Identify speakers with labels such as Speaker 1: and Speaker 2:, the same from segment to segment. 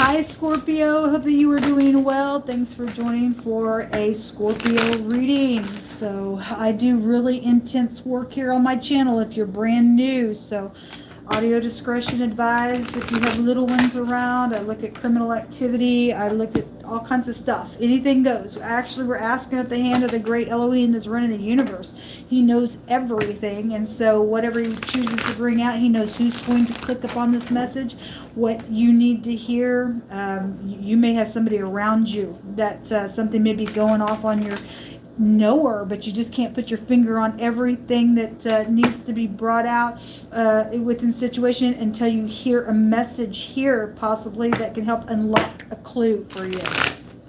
Speaker 1: Hi Scorpio, hope that you are doing well. Thanks for joining for a Scorpio reading. So I do really intense work here on my channel if you're brand new. So audio discretion advised. If you have little ones around, I look at criminal activity. I look at all kinds of stuff. Anything goes. Actually, we're asking at the hand of the great Elohim that's running the universe. He knows everything. And so whatever he chooses to bring out, he knows who's going to click upon this message, what you need to hear. You may have somebody around you that something may be going off on your knower, but you just can't put your finger on everything that needs to be brought out within situation until you hear a message here possibly that can help unlock a clue for you.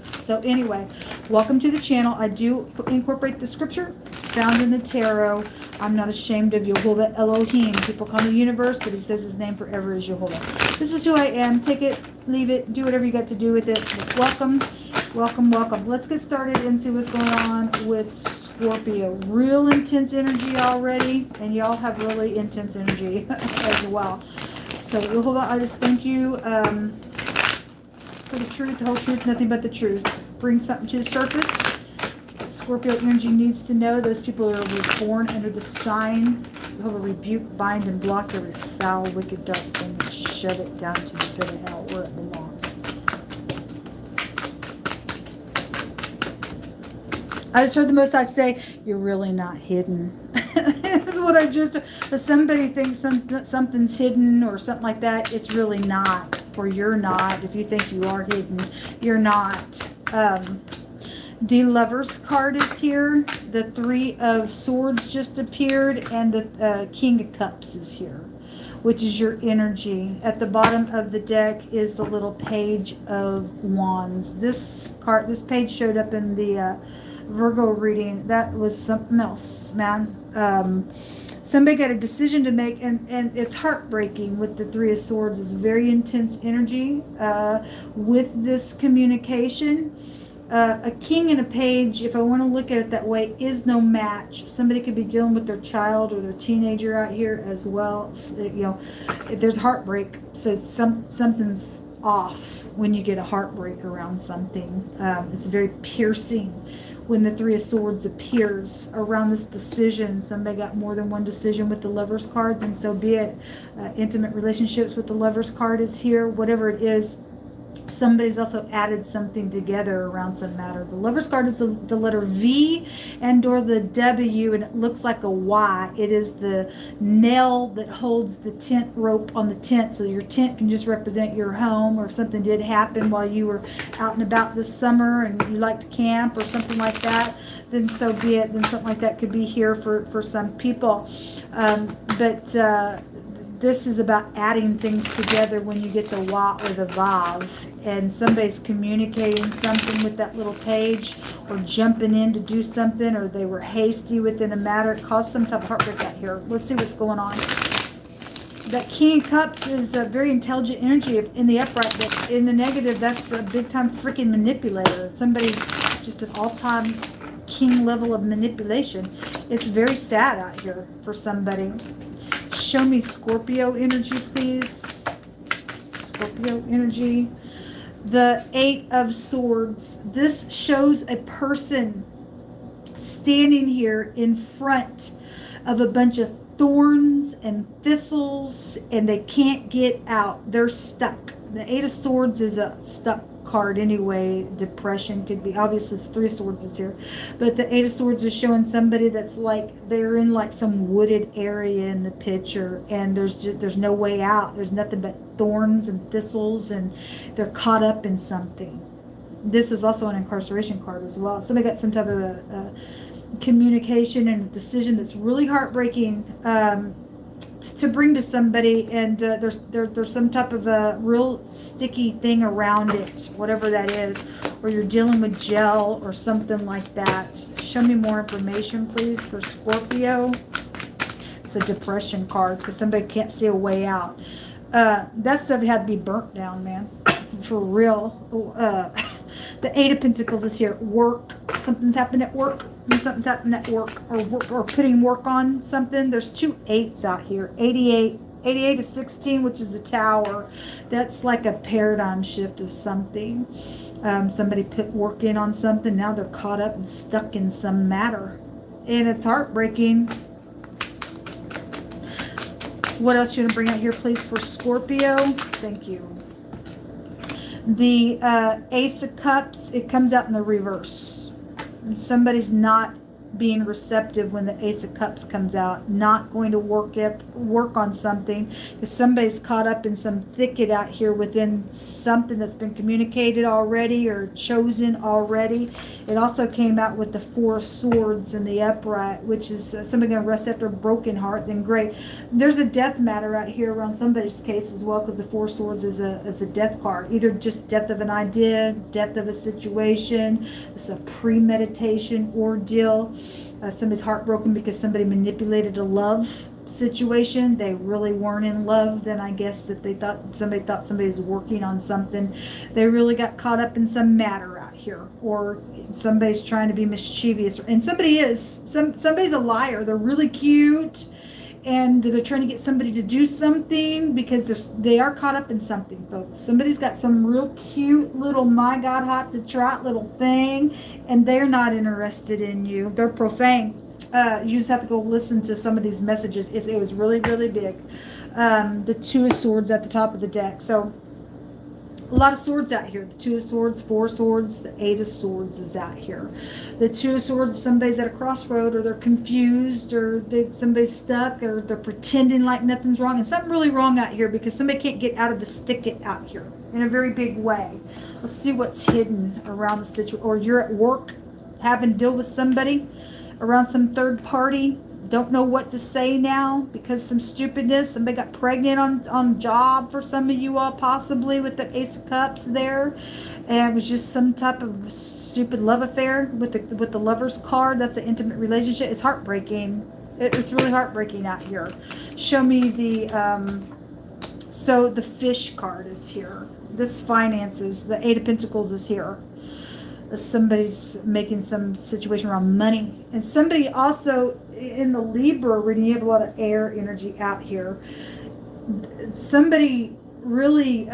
Speaker 1: So anyway, welcome to the channel. I do incorporate the scripture. It's found in the tarot. I'm not ashamed of Yehovah Elohim. People call me universe, but he says his name forever is Yehovah. This is who I am. Take it, leave it, do whatever you got to do with it. But welcome, welcome, welcome. Let's get started and see what's going on with Scorpio. Real intense energy already, and y'all have really intense energy as well. So Yehovah, I just thank you for the truth, the whole truth, nothing but the truth. Bring something to the surface. Scorpio energy needs to know those people who are born under the sign. Jehovah, rebuke, bind, and block every foul, wicked, dark thing and shove it down to the pit of hell where it belongs. I just heard the Most High say, you're really not hidden. This is what I just, if somebody thinks something's hidden or something like that, it's really not, or you're not. If you think you are hidden, you're not. The Lover's card is here. The Three of Swords just appeared, and the King of Cups is here, which is your energy. At the bottom of the deck is the little Page of Wands. This card, this page showed up in the Virgo reading. That was something else, man. Somebody got a decision to make, and it's heartbreaking with the Three of Swords. It's very intense energy with this communication. A king and a page, if I want to look at it that way, is no match. Somebody could be dealing with their child or their teenager out here as well. You know, there's heartbreak, so something's off when you get a heartbreak around something. It's very piercing when the Three of Swords appears around this decision. Somebody got more than one decision with the Lover's card, then so be it. Intimate relationships with the Lover's card is here. Whatever it is, somebody's also added something together around some matter. The Lover's card is the letter V and or the W, and it looks like a Y. It is the nail that holds the tent rope on the tent, so your tent can just represent your home, or if something did happen while you were out and about this summer and you like to camp or something like that, then so be it. Then something like that could be here for some people. This is about adding things together when you get the Wa or the Vav, and somebody's communicating something with that little page, or jumping in to do something, or they were hasty within a matter. It caused some type of heartbreak out here. Let's see what's going on. That King of Cups is a very intelligent energy in the upright, but in the negative, that's a big time freaking manipulator. Somebody's just an all-time king level of manipulation. It's very sad out here for somebody. Show me Scorpio energy, please. Scorpio energy. The Eight of Swords. This shows a person standing here in front of a bunch of thorns and thistles, and they can't get out. They're stuck. The Eight of Swords is a stuck card anyway. Depression could be, obviously the Three of Swords is here, but the Eight of Swords is showing somebody that's like they're in like some wooded area in the picture, and there's no way out. There's nothing but thorns and thistles, and they're caught up in something. This is also an incarceration card as well. Somebody got some type of a communication and a decision that's really heartbreaking to bring to somebody, and there's some type of a real sticky thing around it, whatever that is, or you're dealing with gel or something like that. Show me more information, please, for Scorpio. It's a depression card because somebody can't see a way out. That stuff had to be burnt down, man, for real. The Eight of Pentacles is here. Work. Something's happened at work. And something's happened at work, or putting work on something. There's two eights out here. 88 88 is 16, which is the Tower. That's like a paradigm shift of something. Somebody put work in on something. Now they're caught up and stuck in some matter. And it's heartbreaking. What else you want to bring out here, please, for Scorpio? Thank you. The Ace of Cups, it comes out in the reverse. Somebody's not being receptive when the Ace of Cups comes out, not going to work on something, because somebody's caught up in some thicket out here within something that's been communicated already or chosen already. It also came out with the Four Swords in the upright, which is somebody going to rest after a broken heart. Then great. There's a death matter out here around somebody's case as well, because the Four Swords is a death card, either just death of an idea, death of a situation. It's a premeditation ordeal. Somebody's heartbroken because somebody manipulated a love situation. They really weren't in love. Then I guess that somebody thought somebody was working on something. They really got caught up in some matter out here, or somebody's trying to be mischievous, and somebody is. Somebody's a liar. They're really cute, and they're trying to get somebody to do something because they are caught up in something, folks. Somebody's got some real cute little, my God, hot to trot little thing, and they're not interested in you. They're profane. You just have to go listen to some of these messages. It was really, really big. The Two of Swords at the top of the deck. So a lot of swords out here. The Two of Swords, Four Swords, the Eight of Swords is out here. The Two of Swords, somebody's at a crossroad, or they're confused, or somebody's stuck, or they're pretending like nothing's wrong. And something really wrong out here because somebody can't get out of this thicket out here in a very big way. Let's see what's hidden around the situation. Or you're at work having to deal with somebody around some third party. Don't know what to say now because some stupidness. Somebody got pregnant on job for some of you all, possibly with the Ace of Cups there, and it was just some type of stupid love affair with the Lover's card. That's an intimate relationship. It's heartbreaking. It's really heartbreaking out here. Show me the so the Fish card is here. This finances. The Eight of Pentacles is here. Somebody's making some situation around money, and somebody also in the Libra reading, you have a lot of air energy out here. Somebody really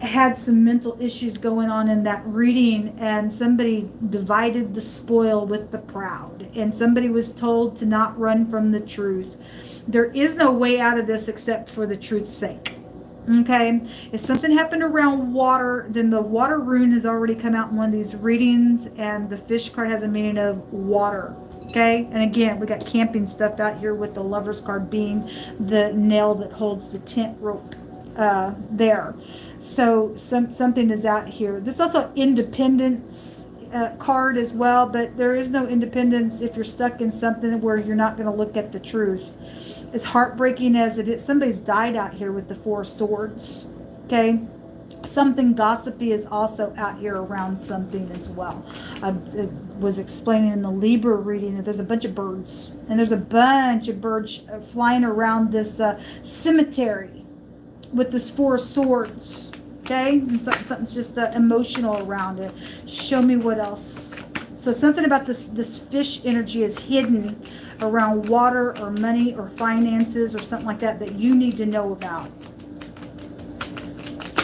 Speaker 1: had some mental issues going on in that reading, and somebody divided the spoil with the proud, and somebody was told to not run from the truth. There is no way out of this except for the truth's sake. Okay, if something happened around water, then the water rune has already come out in one of these readings, and the Fish card has a meaning of water. Okay, and again, we got camping stuff out here with the Lover's card being the nail that holds the tent rope there. So something is out here. This also independence card as well, but there is no independence if you're stuck in something where you're not going to look at the truth. As heartbreaking as it is, somebody's died out here with the Four Swords. Okay, something gossipy is also out here around something as well. I was explaining in the Libra reading that there's a bunch of birds, and there's a bunch of birds flying around this cemetery with this Four Swords. Okay, and something's just emotional around it. Show me what else. So something about this fish energy is hidden around water or money or finances or something like that you need to know about.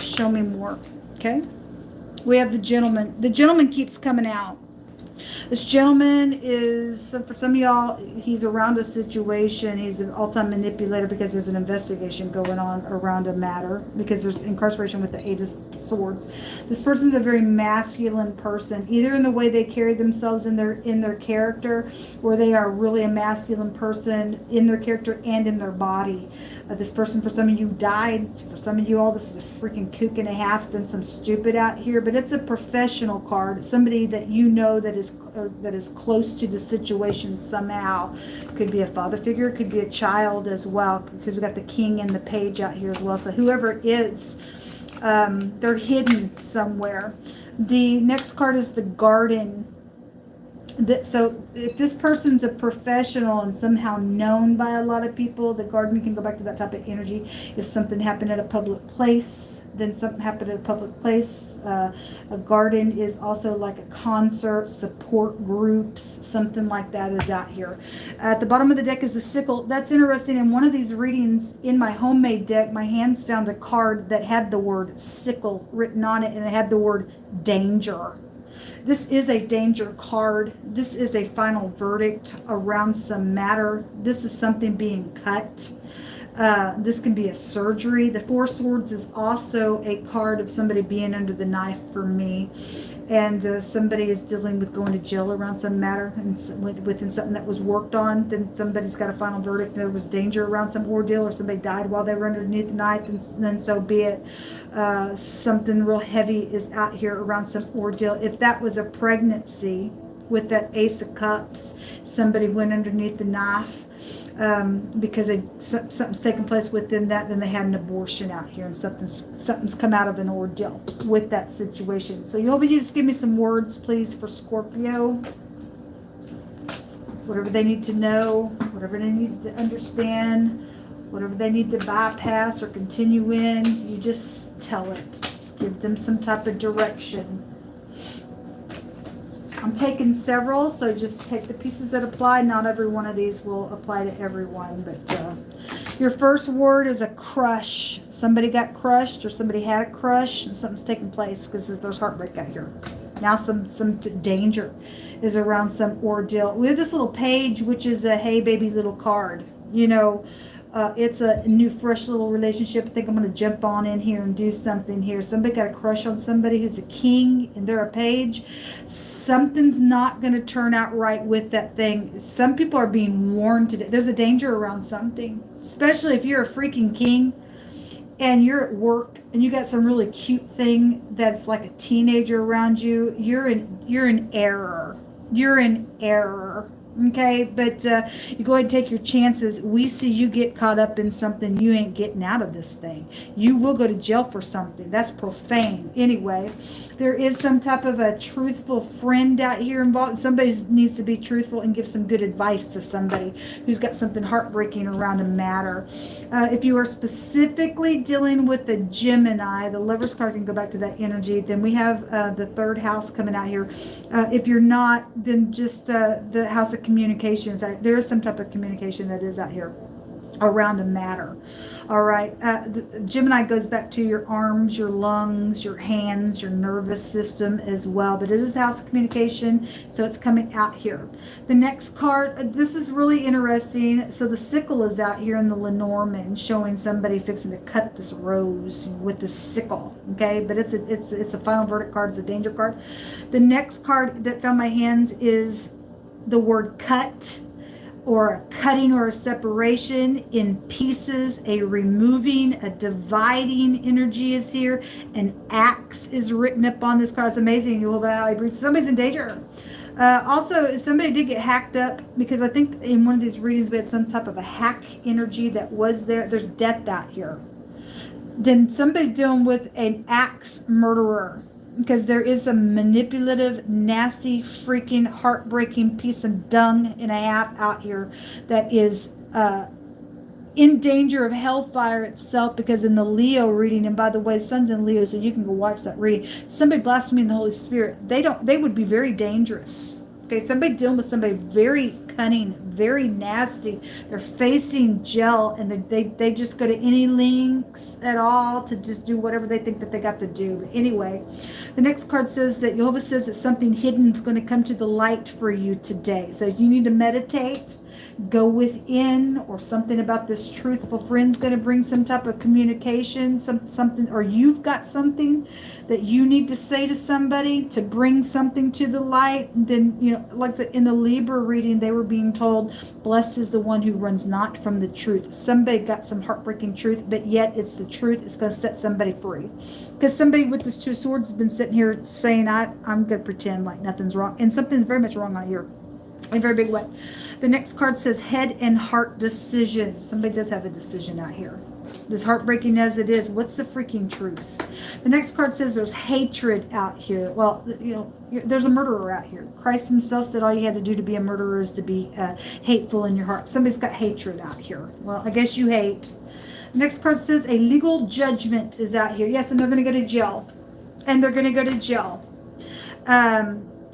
Speaker 1: Show me more. Okay, we have the gentleman. The gentleman keeps coming out. This gentleman is, for some of y'all, he's around a situation. He's an all-time manipulator because there's an investigation going on around a matter, because there's incarceration with the Eight of Swords. This person's a very masculine person, either in the way they carry themselves in their character, or they are really a masculine person in their character and in their body. This person, for some of you, died. For some of you all, this is a freaking kook and a half. It's done some stupid out here, but it's a professional card. Somebody that you know that is close to the situation somehow. Could be a father figure, could be a child as well, because we got the King and the Page out here as well. So whoever it is, they're hidden somewhere. The next card is the Garden. So if this person's a professional and somehow known by a lot of people, the garden can go back to that type of energy. If something happened at a public place, then something happened at a public place. A garden is also like a concert, support groups, something like that is out here. At the bottom of the deck is a sickle. That's interesting. In one of these readings in my homemade deck, my hands found a card that had the word sickle written on it, and it had the word danger. This is a danger card. This is a final verdict around some matter. This is something being cut. This can be a surgery. The Four Swords is also a card of somebody being under the knife for me. And somebody is dealing with going to jail around some matter and within something that was worked on. Then somebody's got a final verdict. There was danger around some ordeal, or somebody died while they were underneath the knife, and then so be it. Something real heavy is out here around some ordeal. If that was a pregnancy with that Ace of Cups, somebody went underneath the knife because something's taken place within that, then they had an abortion out here, and something's come out of an ordeal with that situation. So you'll just give me some words, please, for Scorpio. Whatever they need to know, whatever they need to understand, whatever they need to bypass or continue in, you just tell it. Give them some type of direction. I'm taking several, so just take the pieces that apply. Not every one of these will apply to everyone, but your first word is a crush. Somebody got crushed, or somebody had a crush, and something's taking place because there's heartbreak out here. Now some danger is around some ordeal. We have this little page, which is a hey baby little card. You know, it's a new, fresh little relationship. I think I'm going to jump on in here and do something here. Somebody got a crush on somebody who's a king and they're a page. Something's not going to turn out right with that thing. Some people are being warned today. There's a danger around something, especially if you're a freaking king and you're at work and you got some really cute thing that's like a teenager around you. You're in error. You're in error. Okay, but you go ahead and take your chances. We see you get caught up in something, you ain't getting out of this thing. You will go to jail for something. That's profane. Anyway, there is some type of a truthful friend out here involved. Somebody needs to be truthful and give some good advice to somebody who's got something heartbreaking around a matter. If you are specifically dealing with the Gemini, the Lover's card can go back to that energy. Then we have the third house coming out here. If you're not, then just the house of communications. There is some type of communication that is out here around a matter. All right. The Gemini goes back to your arms, your lungs, your hands, your nervous system as well. But it is house of communication, so it's coming out here. The next card, this is really interesting. So the sickle is out here in the Lenormand, showing somebody fixing to cut this rose with the sickle. Okay, but it's a final verdict card. It's a danger card. The next card that found my hands is the word cut, or a cutting or a separation in pieces, a removing, a dividing energy is here. An axe is written up on this card. It's amazing. You will breathe. Somebody's in danger. Also, somebody did get hacked up, because I think in one of these readings we had some type of a hack energy that was there. There's death out here. Then somebody dealing with an axe murderer, because there is a manipulative, nasty, freaking heartbreaking piece of dung and a half out here that is in danger of hellfire itself, because in the Leo reading, and by the way, sun's in Leo, so you can go watch that reading, somebody blaspheming the Holy Spirit, they would be very dangerous. Okay, somebody dealing with somebody very cunning, very nasty. They're facing jail, and they just go to any lengths at all to just do whatever they think that they got to do. But anyway, the next card says that Jehovah says that something hidden is going to come to the light for you today. So you need to meditate, go within, or something about this truthful friend's going to bring some type of communication, something, or you've got something that you need to say to somebody to bring something to the light. And then, you know, like I said, in the Libra reading, they were being told, blessed is the one who runs not from the truth. Somebody got some heartbreaking truth, but yet it's the truth. It's going to set somebody free. Because somebody with this Two of Swords has been sitting here saying, I'm going to pretend like nothing's wrong. And something's very much wrong out here. In a very big way. The next card says head and heart decision. Somebody does have a decision out here. As heartbreaking as it is, what's the freaking truth? The next card says there's hatred out here. Well, you know, there's a murderer out here. Christ himself said all you had to do to be a murderer is to be hateful in your heart. Somebody's got hatred out here. Well, I guess you hate. The next card says a legal judgment is out here. Yes, and they're going to go to jail. And they're going to go to jail.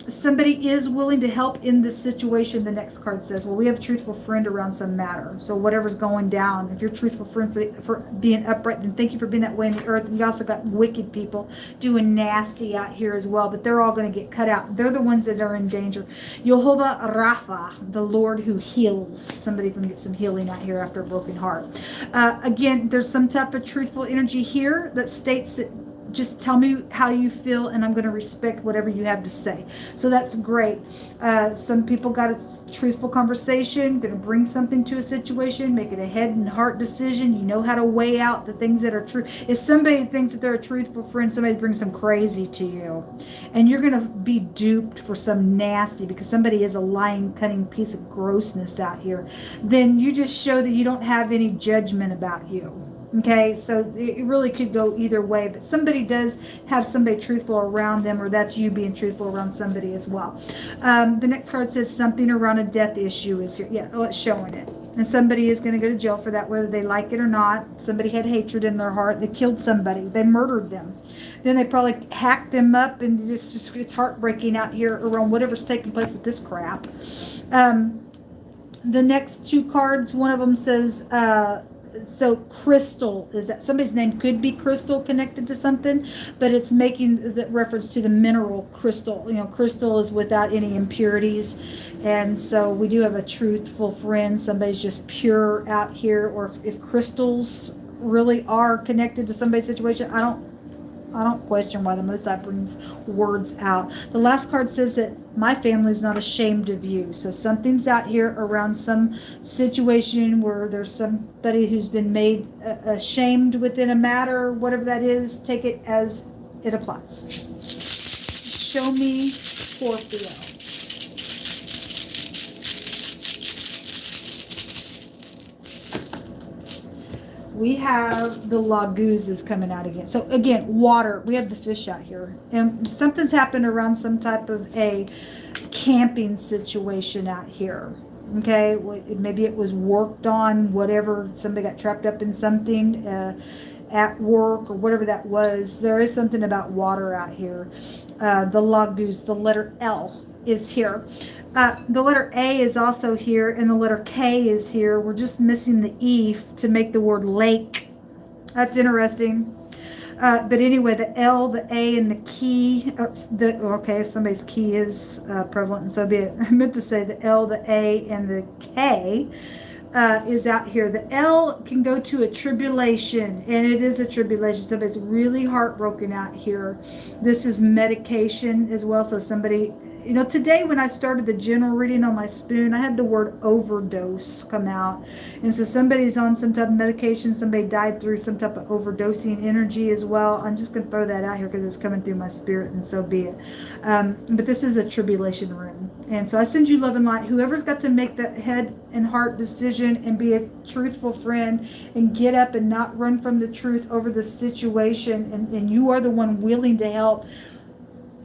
Speaker 1: Somebody is willing to help in this situation. The next card says, well, we have a truthful friend around some matter. So whatever's going down, if you're a truthful friend for being upright, then thank you for being that way in the earth. And you also got wicked people doing nasty out here as well, but they're all going to get cut out. They're the ones that are in danger. Jehovah Rapha, the Lord who heals. Somebody can get some healing out here after a broken heart. Again, there's some type of truthful energy here that states that just tell me how you feel and I'm going to respect whatever you have to say. So that's great. Some people got a truthful conversation, going to bring something to a situation, make it a head and heart decision. You know how to weigh out the things that are true. If somebody thinks that they're a truthful friend, somebody brings some crazy to you. And you're going to be duped for some nasty because somebody is a lying, cunning piece of grossness out here. Then you just show that you don't have any judgment about you. Okay, so it really could go either way, but somebody does have somebody truthful around them, or that's you being truthful around somebody as well. The next card says something around a death issue is here. Yeah, oh, it's showing it. And somebody is going to go to jail for that, whether they like it or not. Somebody had hatred in their heart. They killed somebody. They murdered them. Then they probably hacked them up, and it's heartbreaking out here around whatever's taking place with this crap. The next two cards, one of them says... so crystal, is that somebody's name could be crystal connected to something, but it's making the reference to the mineral crystal. You know, crystal is without any impurities, and so we do have a truthful friend. Somebody's just pure out here, or if crystals really are connected to somebody's situation, I don't question why the Most High brings words out. The last card says that my family is not ashamed of you. So something's out here around some situation where there's somebody who's been made ashamed within a matter, whatever that is. Take it as it applies. Show me Scorpio. We have the Laguzes coming out again. So again, water. We have the fish out here. And something's happened around some type of a camping situation out here. Okay? Maybe it was worked on, whatever. Somebody got trapped up in something at work or whatever that was. There is something about water out here. The Laguz, the letter L is here. The letter A is also here, and the letter K is here. We're just missing the E to make the word lake. That's interesting. But anyway, the L, the A, and the key. Okay, if somebody's key is prevalent, and so be it. I meant to say the L, the A, and the K is out here. The L can go to a tribulation, and it is a tribulation. Somebody's really heartbroken out here. This is medication as well. So somebody... You know, today when I started the general reading on my spoon, I had the word overdose come out. And so somebody's on some type of medication, somebody died through some type of overdosing energy as well. I'm just going to throw that out here because it was coming through my spirit, and so be it. But this is a tribulation room. And so I send you love and light. Whoever's got to make that head and heart decision and be a truthful friend and get up and not run from the truth over the situation, and you are the one willing to help.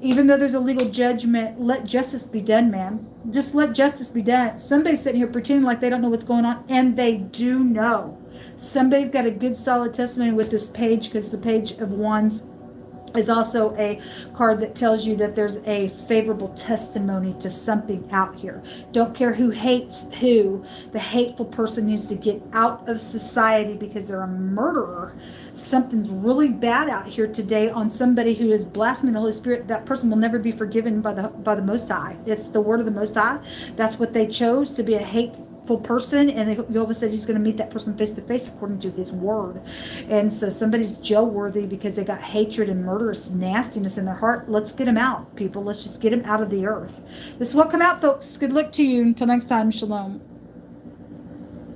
Speaker 1: Even though there's a legal judgment, let justice be done, man. Just let justice be done. Somebody's sitting here pretending like they don't know what's going on, and they do know. Somebody's got a good solid testimony with this page, because the Page of Wands is also a card that tells you that there's a favorable testimony to something out here. Don't care who hates who. The hateful person needs to get out of society because they're a murderer. Something's really bad out here today on somebody who is blaspheming the Holy Spirit. That person will never be forgiven by the Most High. It's the word of the Most High. That's what they chose, to be a hateful person, and Jehovah said he's going to meet that person face to face according to his word. And so somebody's jail worthy because they got hatred and murderous nastiness in their heart. Let's get them out, people. Let's just get them out of the earth. This will come out, folks. Good luck to you. Until next time, shalom.